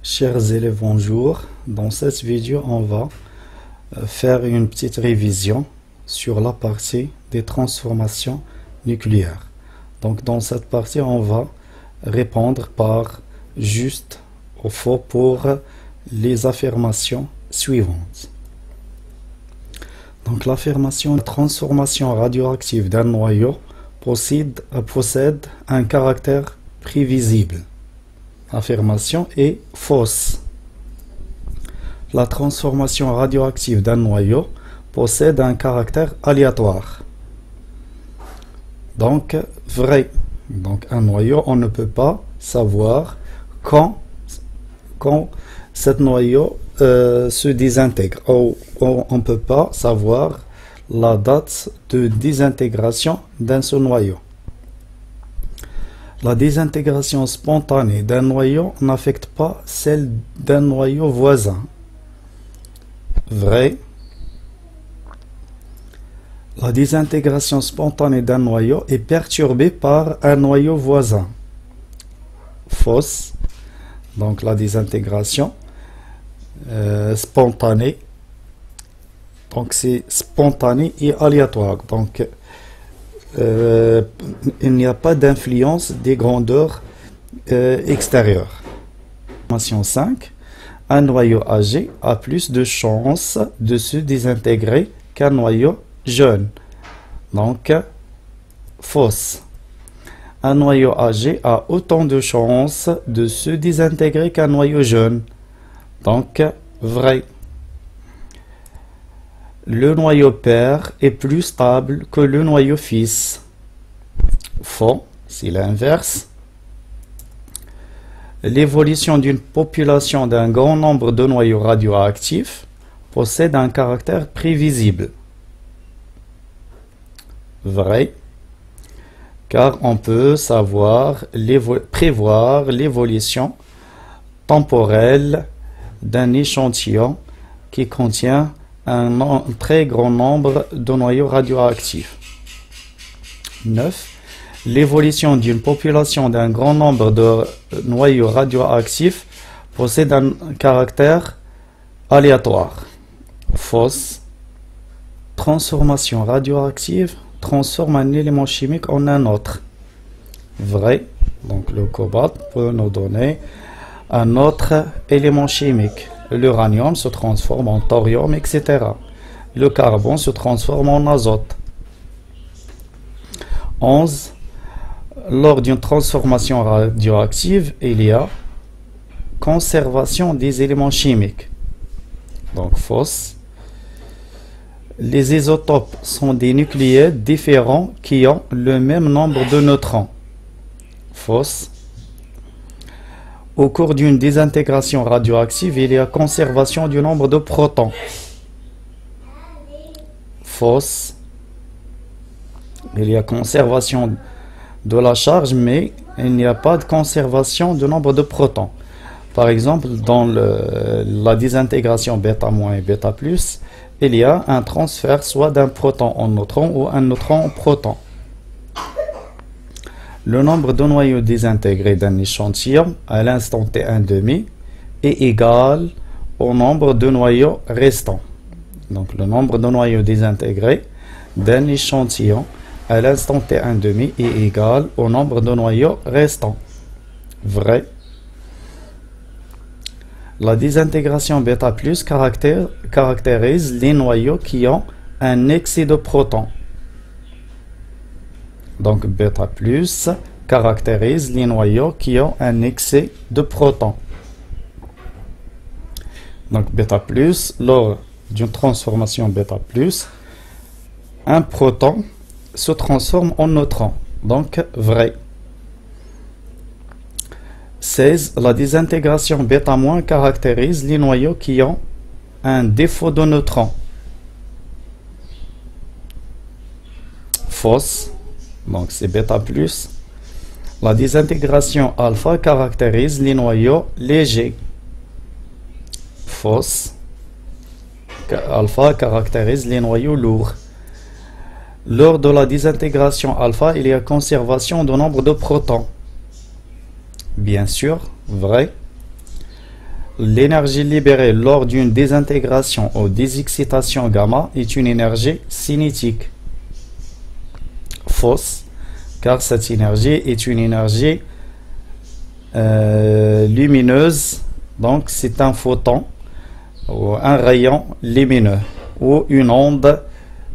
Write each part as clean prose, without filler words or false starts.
Chers élèves, bonjour. Dans cette vidéo, on va faire une petite révision sur la partie des transformations nucléaires. Donc, dans cette partie, on va répondre par juste ou faux pour les affirmations suivantes. Donc, l'affirmation transformation radioactive d'un noyau possède un caractère prévisible. L'affirmation est fausse. La transformation radioactive d'un noyau possède un caractère aléatoire. Donc, vrai. Donc, un noyau, on ne peut pas savoir quand ce noyau se désintègre. On ne peut pas savoir la date de désintégration d'un seul noyau. La désintégration spontanée d'un noyau n'affecte pas celle d'un noyau voisin. Vrai. La désintégration spontanée d'un noyau est perturbée par un noyau voisin. Fausse. Donc la désintégration spontanée. Donc c'est spontané et aléatoire. Donc il n'y a pas d'influence des grandeurs extérieures. Information 5. Un noyau âgé a plus de chances de se désintégrer qu'un noyau jeune. Donc, fausse. Un noyau âgé a autant de chances de se désintégrer qu'un noyau jeune. Donc, vrai. Le noyau père est plus stable que le noyau fils. Faux, c'est l'inverse. L'évolution d'une population d'un grand nombre de noyaux radioactifs possède un caractère prévisible. Vrai, car on peut prévoir l'évolution temporelle d'un échantillon qui contient un très grand nombre de noyaux radioactifs. 9. L'évolution d'une population d'un grand nombre de noyaux radioactifs possède un caractère aléatoire. Fausse. Transformation radioactive transforme un élément chimique en un autre. Vrai. Donc le cobalt peut nous donner un autre élément chimique. L'uranium se transforme en thorium, etc. Le carbone se transforme en azote. 11. Lors d'une transformation radioactive, il y a conservation des éléments chimiques. Donc, fausse. Les isotopes sont des nucléaires différents qui ont le même nombre de neutrons. Fausse. Au cours d'une désintégration radioactive, il y a conservation du nombre de protons. Fausse. Il y a conservation de la charge, mais il n'y a pas de conservation du nombre de protons. Par exemple, dans la désintégration β- et β+, il y a un transfert soit d'un proton en neutron ou un neutron en proton. Le nombre de noyaux désintégrés d'un échantillon à l'instant T1,5 est égal au nombre de noyaux restants. Donc le nombre de noyaux désintégrés d'un échantillon à l'instant T1,5 est égal au nombre de noyaux restants. Vrai. La désintégration β+ caractérise les noyaux qui ont un excès de protons. Donc β+ caractérise les noyaux qui ont un excès de protons. Donc β+, lors d'une transformation β+, un proton se transforme en neutron. Donc vrai. 16. La désintégration β- caractérise les noyaux qui ont un défaut de neutrons. Fausse. Donc c'est β+. La désintégration alpha caractérise les noyaux légers. Fausse. Alpha caractérise les noyaux lourds. Lors de la désintégration alpha, il y a conservation du nombre de protons. Bien sûr, vrai. L'énergie libérée lors d'une désintégration ou désexcitation gamma est une énergie cinétique. Fausse, car cette énergie est une énergie lumineuse, donc c'est un photon ou un rayon lumineux ou une onde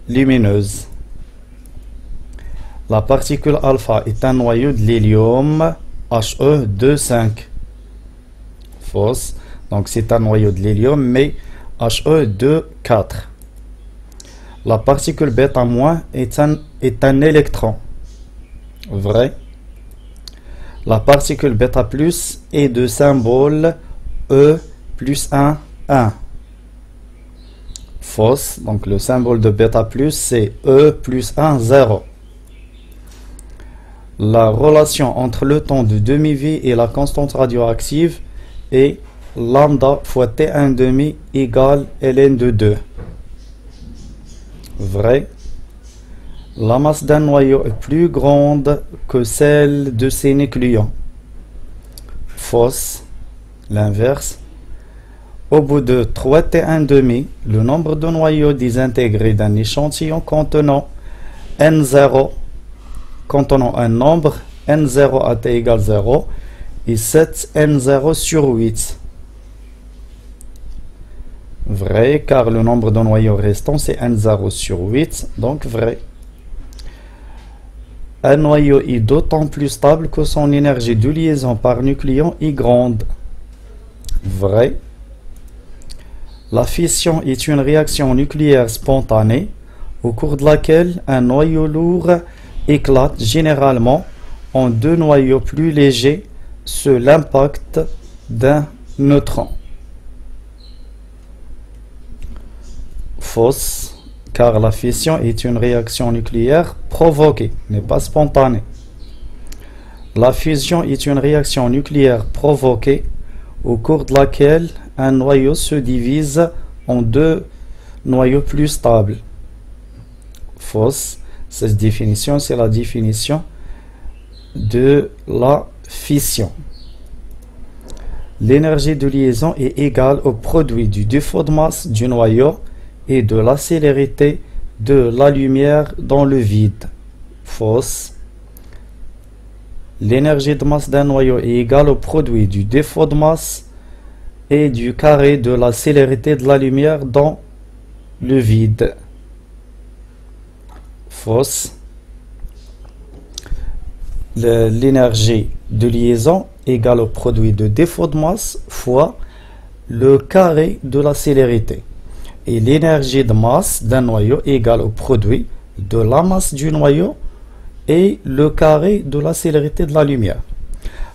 lumineuse. La particule alpha est un noyau de l'hélium He2,5. Fausse, donc c'est un noyau de l'hélium mais He2,4. La particule bêta- est un électron. Vrai. La particule bêta plus est de symbole E plus 1, 1. Fausse, donc le symbole de bêta plus c'est E plus 1, 0. La relation entre le temps de demi-vie et la constante radioactive est lambda fois T1 demi égale ln de 2. Vrai. La masse d'un noyau est plus grande que celle de ses nucléons. Fausse. L'inverse. Au bout de 3 T1 demi, le nombre de noyaux désintégrés d'un échantillon contenant N0, contenant un nombre N0 à T égale 0 et 7 N0 sur 8. Vrai, car le nombre de noyaux restants c'est N0 sur 8, donc vrai. Un noyau est d'autant plus stable que son énergie de liaison par nucléon est grande. Vrai. La fission est une réaction nucléaire spontanée au cours de laquelle un noyau lourd éclate généralement en deux noyaux plus légers sous l'impact d'un neutron. Fausse, car la fission est une réaction nucléaire provoquée, n'est pas spontanée. La fusion est une réaction nucléaire provoquée au cours de laquelle un noyau se divise en deux noyaux plus stables. Fausse, cette définition c'est la définition de la fission. L'énergie de liaison est égale au produit du défaut de masse du noyau et de la célérité de la lumière dans le vide. Fausse. L'énergie de masse d'un noyau est égale au produit du défaut de masse et du carré de la célérité de la lumière dans le vide. Fausse. L'énergie de liaison est égale au produit de défaut de masse fois le carré de la célérité. Et l'énergie de masse d'un noyau est égale au produit de la masse du noyau et le carré de la célérité de la lumière.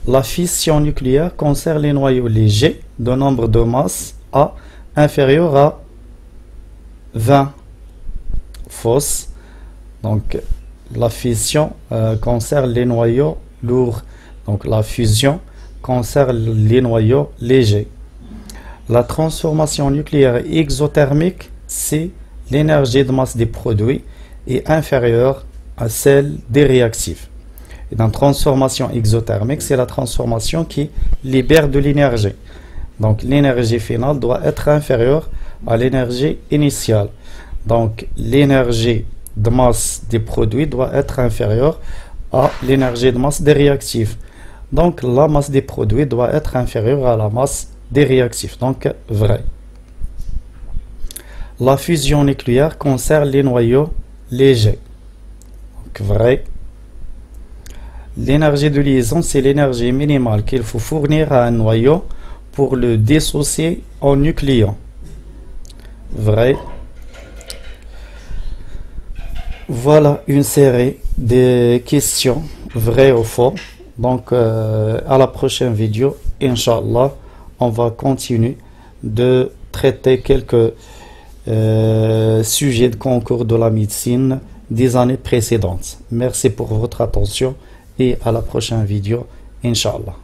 La fission nucléaire concerne les noyaux légers de nombre de masse A inférieur à 20. Fausse. Donc la fission concerne les noyaux lourds. Donc la fusion concerne les noyaux légers. La transformation nucléaire exothermique, c'est l'énergie de masse des produits est inférieure à celle des réactifs. Et dans transformation exothermique, c'est la transformation qui libère de l'énergie. Donc l'énergie finale doit être inférieure à l'énergie initiale. Donc l'énergie de masse des produits doit être inférieure à l'énergie de masse des réactifs. Donc la masse des produits doit être inférieure à la masse des réactifs, donc vrai. La fusion nucléaire concerne les noyaux légers, donc vrai. L'énergie de liaison, c'est l'énergie minimale qu'il faut fournir à un noyau pour le dissocier en nucléon. Vrai. Voilà une série de questions, vrai ou faux. Donc à la prochaine vidéo, Inch'Allah, on va continuer de traiter quelques sujets de concours de la médecine des années précédentes. Merci pour votre attention et à la prochaine vidéo, Inch'Allah.